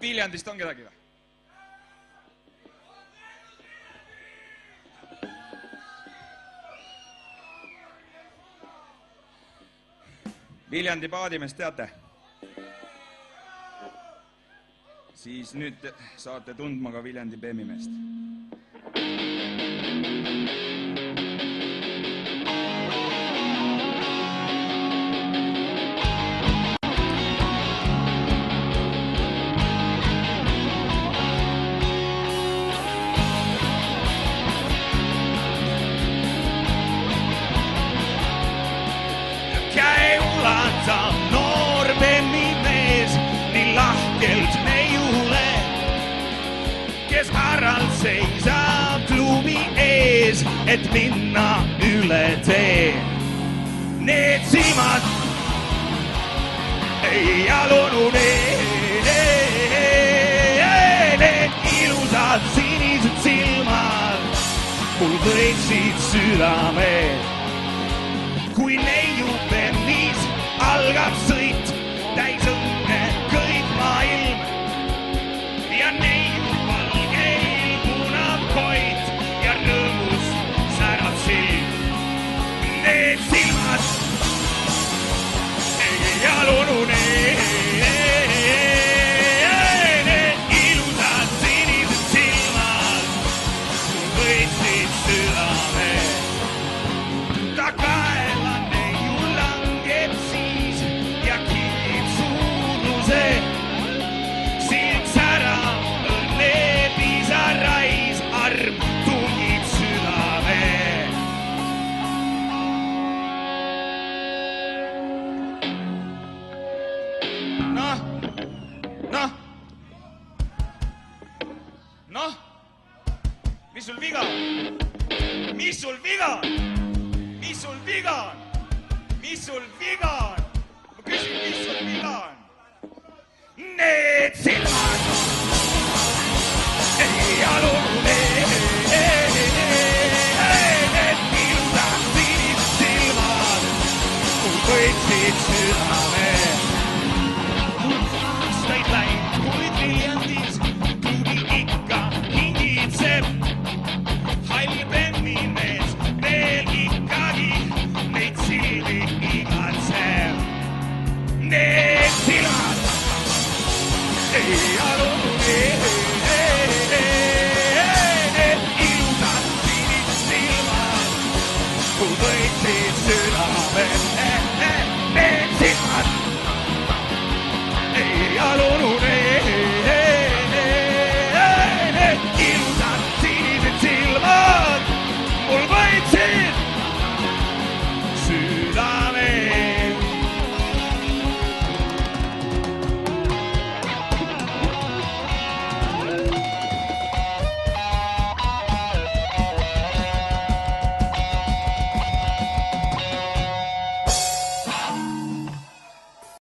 Viljandist on kedagi või? Viljandi paadimeest teate? Siis nüüd saate tundma ka Viljandi beemimeest. Noor beemimees nii lahkelt neiule, kes harralt seisab klubi ees, et minna üle tee. Need silmad ei jalunu need ilusad sinised silmad mul võitsid südame. Kui neiu beemis algab sõit, täis õnne kõik maailm ja neiu valgeil punab koit ja rõõmus särab silm. Need silmad ei jalunu need ilusad sinised silmad võitsid südame. Ta kaela neiu langeb siis ja kiib suuruse. Silm särab õnne pisarais, arm tungib südame. Noh, mis sul viga on? Mis sul viga on? Mis sul viga on? Mis sul viga on? Ma küsin, mis sul viga on? Need silmad ei jalunu need ilusad sinised silmad mul võitsid südame.